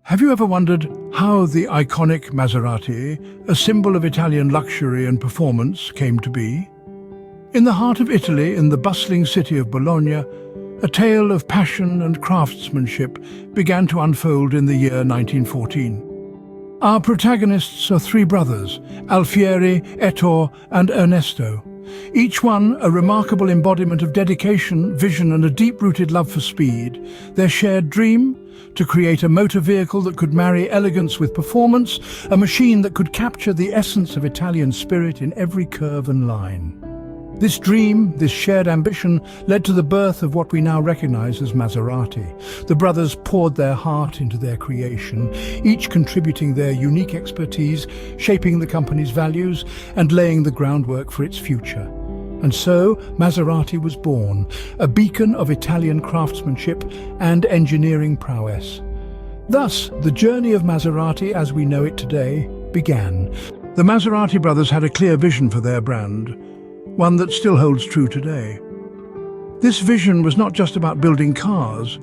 Have you ever wondered how the iconic Maserati, a symbol of Italian luxury and performance, came to be? In the heart of Italy, in the bustling city of Bologna, a tale of passion and craftsmanship began to unfold in the year 1914. Our protagonists are three brothers, Alfieri, Ettore and Ernesto. Each one a remarkable embodiment of dedication, vision and a deep-rooted love for speed. Their shared dream? To create a motor vehicle that could marry elegance with performance, a machine that could capture the essence of Italian spirit in every curve and line. This dream, this shared ambition, led to the birth of what we now recognize as Maserati. The brothers poured their heart into their creation, each contributing their unique expertise, shaping the company's values and laying the groundwork for its future. And so, Maserati was born, a beacon of Italian craftsmanship and engineering prowess. Thus, the journey of Maserati as we know it today began. The Maserati brothers had a clear vision for their brand, one that still holds true today. This vision was not just about building cars,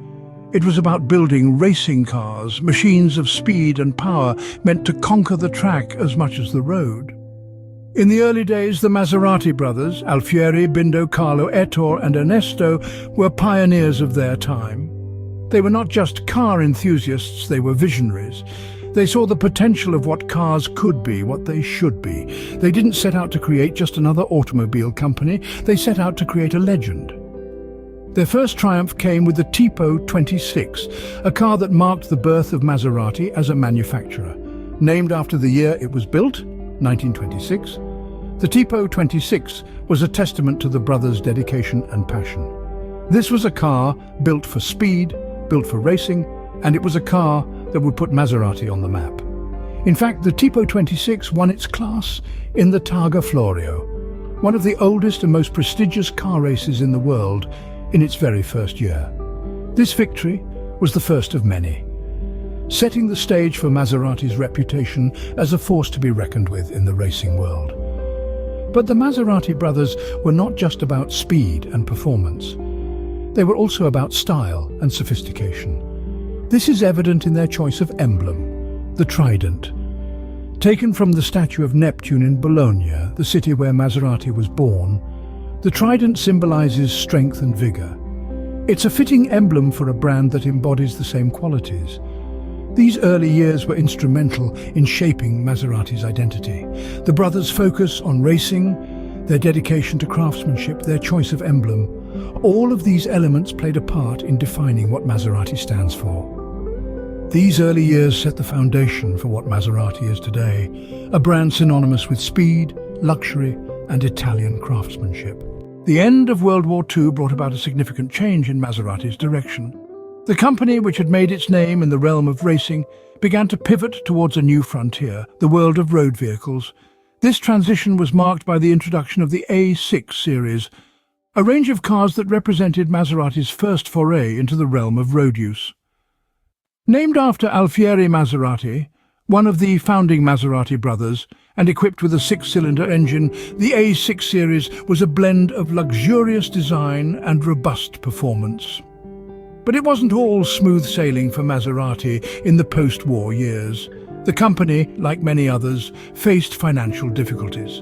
it was about building racing cars, machines of speed and power meant to conquer the track as much as the road. In the early days, the Maserati brothers, Alfieri, Bindo, Carlo, Ettore and Ernesto, were pioneers of their time. They were not just car enthusiasts, they were visionaries. They saw the potential of what cars could be, what they should be. They didn't set out to create just another automobile company, they set out to create a legend. Their first triumph came with the Tipo 26, a car that marked the birth of Maserati as a manufacturer. Named after the year it was built, 1926, the Tipo 26 was a testament to the brothers' dedication and passion. This was a car built for speed, built for racing, and it was a car that would put Maserati on the map. In fact, the Tipo 26 won its class in the Targa Florio, one of the oldest and most prestigious car races in the world, in its very first year. This victory was the first of many, setting the stage for Maserati's reputation as a force to be reckoned with in the racing world. But the Maserati brothers were not just about speed and performance. They were also about style and sophistication. This is evident in their choice of emblem, the trident. Taken from the statue of Neptune in Bologna, the city where Maserati was born, the trident symbolizes strength and vigor. It's a fitting emblem for a brand that embodies the same qualities. These early years were instrumental in shaping Maserati's identity. The brothers' focus on racing, their dedication to craftsmanship, their choice of emblem, all of these elements played a part in defining what Maserati stands for. These early years set the foundation for what Maserati is today, a brand synonymous with speed, luxury, and Italian craftsmanship. The end of World War II brought about a significant change in Maserati's direction. The company, which had made its name in the realm of racing, began to pivot towards a new frontier, the world of road vehicles. This transition was marked by the introduction of the A6 series, a range of cars that represented Maserati's first foray into the realm of road use. Named after Alfieri Maserati, one of the founding Maserati brothers, and equipped with a six-cylinder engine, the A6 series was a blend of luxurious design and robust performance. But it wasn't all smooth sailing for Maserati in the post-war years. The company, like many others, faced financial difficulties.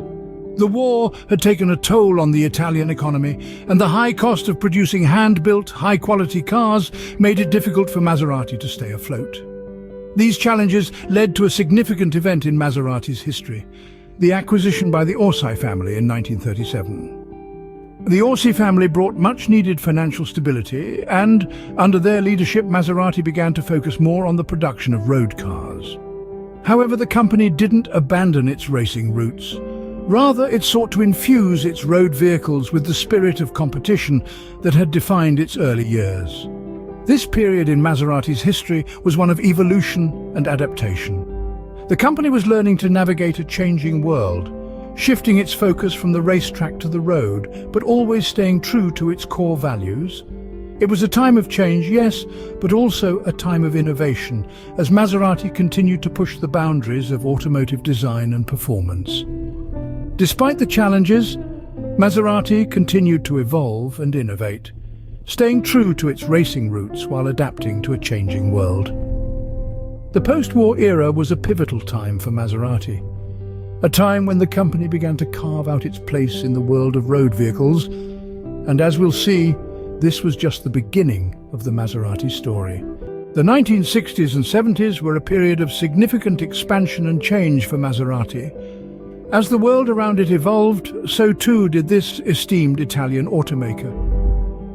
The war had taken a toll on the Italian economy, and the high cost of producing hand-built, high-quality cars made it difficult for Maserati to stay afloat. These challenges led to a significant event in Maserati's history, the acquisition by the Orsi family in 1937. The Orsi family brought much-needed financial stability, and, under their leadership, Maserati began to focus more on the production of road cars. However, the company didn't abandon its racing roots. Rather, it sought to infuse its road vehicles with the spirit of competition that had defined its early years. This period in Maserati's history was one of evolution and adaptation. The company was learning to navigate a changing world, shifting its focus from the racetrack to the road, but always staying true to its core values. It was a time of change, yes, but also a time of innovation, as Maserati continued to push the boundaries of automotive design and performance. Despite the challenges, Maserati continued to evolve and innovate, staying true to its racing roots while adapting to a changing world. The post-war era was a pivotal time for Maserati, a time when the company began to carve out its place in the world of road vehicles, and as we'll see, this was just the beginning of the Maserati story. The 1960s and 70s were a period of significant expansion and change for Maserati. As the world around it evolved, so too did this esteemed Italian automaker.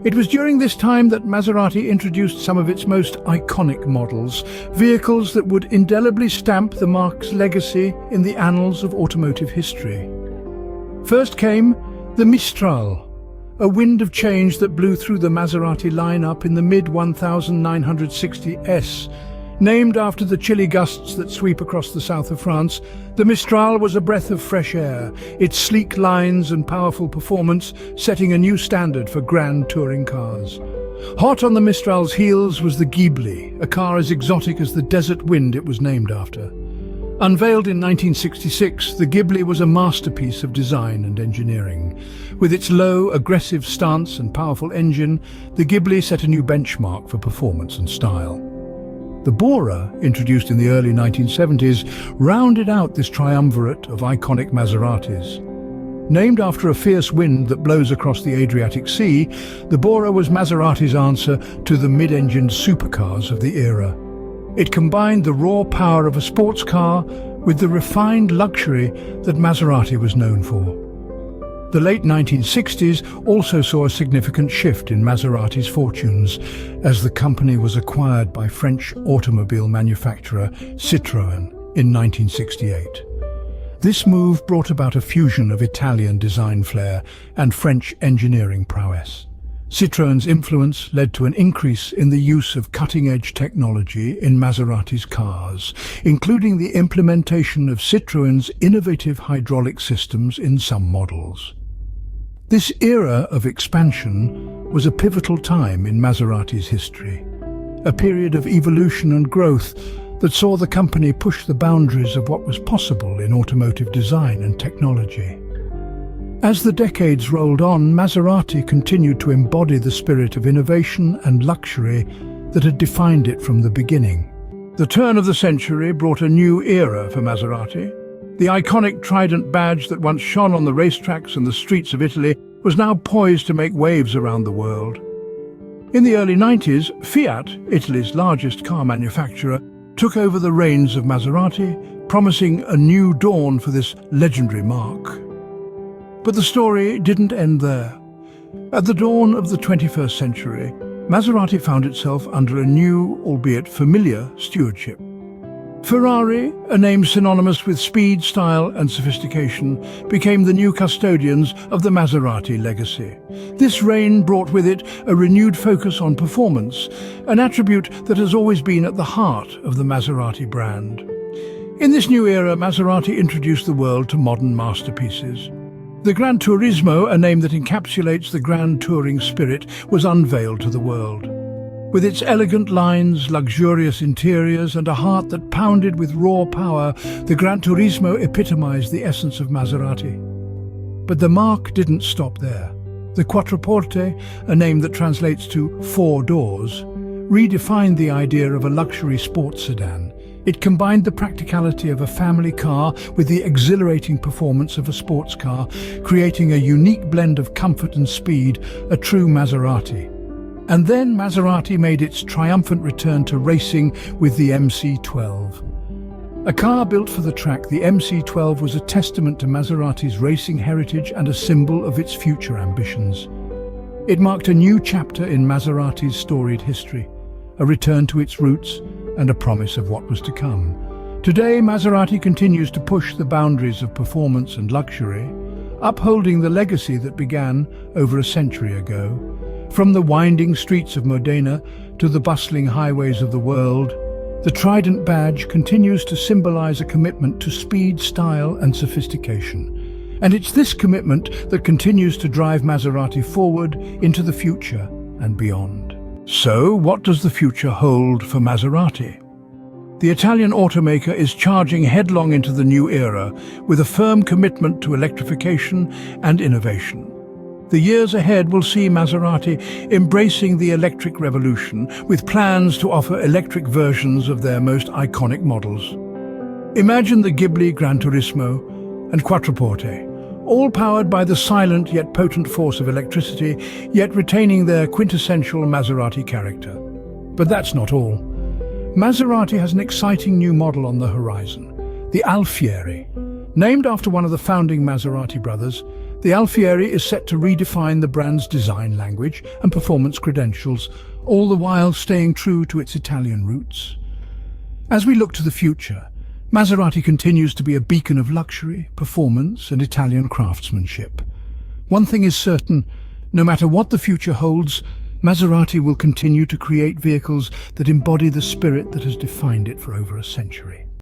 It was during this time that Maserati introduced some of its most iconic models, vehicles that would indelibly stamp the marque's legacy in the annals of automotive history. First came the Mistral, a wind of change that blew through the Maserati lineup in the mid-1960s. Named after the chilly gusts that sweep across the south of France, the Mistral was a breath of fresh air, its sleek lines and powerful performance setting a new standard for grand touring cars. Hot on the Mistral's heels was the Ghibli, a car as exotic as the desert wind it was named after. Unveiled in 1966, the Ghibli was a masterpiece of design and engineering. With its low, aggressive stance and powerful engine, the Ghibli set a new benchmark for performance and style. The Bora, introduced in the early 1970s, rounded out this triumvirate of iconic Maseratis. Named after a fierce wind that blows across the Adriatic Sea, the Bora was Maserati's answer to the mid-engined supercars of the era. It combined the raw power of a sports car with the refined luxury that Maserati was known for. The late 1960s also saw a significant shift in Maserati's fortunes as the company was acquired by French automobile manufacturer Citroën in 1968. This move brought about a fusion of Italian design flair and French engineering prowess. Citroën's influence led to an increase in the use of cutting-edge technology in Maserati's cars, including the implementation of Citroën's innovative hydraulic systems in some models. This era of expansion was a pivotal time in Maserati's history, a period of evolution and growth that saw the company push the boundaries of what was possible in automotive design and technology. As the decades rolled on, Maserati continued to embody the spirit of innovation and luxury that had defined it from the beginning. The turn of the century brought a new era for Maserati. The iconic Trident badge that once shone on the racetracks and the streets of Italy was now poised to make waves around the world. In the early 90s, Fiat, Italy's largest car manufacturer, took over the reins of Maserati, promising a new dawn for this legendary marque. But the story didn't end there. At the dawn of the 21st century, Maserati found itself under a new, albeit familiar, stewardship. Ferrari, a name synonymous with speed, style and sophistication, became the new custodians of the Maserati legacy. This reign brought with it a renewed focus on performance, an attribute that has always been at the heart of the Maserati brand. In this new era, Maserati introduced the world to modern masterpieces. The Gran Turismo, a name that encapsulates the grand touring spirit, was unveiled to the world. With its elegant lines, luxurious interiors and a heart that pounded with raw power, the Gran Turismo epitomized the essence of Maserati. But the marque didn't stop there. The Quattroporte, a name that translates to four doors, redefined the idea of a luxury sports sedan. It combined the practicality of a family car with the exhilarating performance of a sports car, creating a unique blend of comfort and speed, a true Maserati. And then Maserati made its triumphant return to racing with the MC12. A car built for the track, the MC12 was a testament to Maserati's racing heritage and a symbol of its future ambitions. It marked a new chapter in Maserati's storied history, a return to its roots and a promise of what was to come. Today, Maserati continues to push the boundaries of performance and luxury, upholding the legacy that began over a century ago. From the winding streets of Modena to the bustling highways of the world, the Trident badge continues to symbolize a commitment to speed, style and sophistication. And it's this commitment that continues to drive Maserati forward into the future and beyond. So, what does the future hold for Maserati? The Italian automaker is charging headlong into the new era with a firm commitment to electrification and innovation. The years ahead will see Maserati embracing the electric revolution with plans to offer electric versions of their most iconic models. Imagine the Ghibli Gran Turismo and Quattroporte, all powered by the silent yet potent force of electricity, yet retaining their quintessential Maserati character. But that's not all. Maserati has an exciting new model on the horizon, the Alfieri. Named after one of the founding Maserati brothers, the Alfieri is set to redefine the brand's design language and performance credentials, all the while staying true to its Italian roots. As we look to the future, Maserati continues to be a beacon of luxury, performance, and Italian craftsmanship. One thing is certain, no matter what the future holds, Maserati will continue to create vehicles that embody the spirit that has defined it for over a century.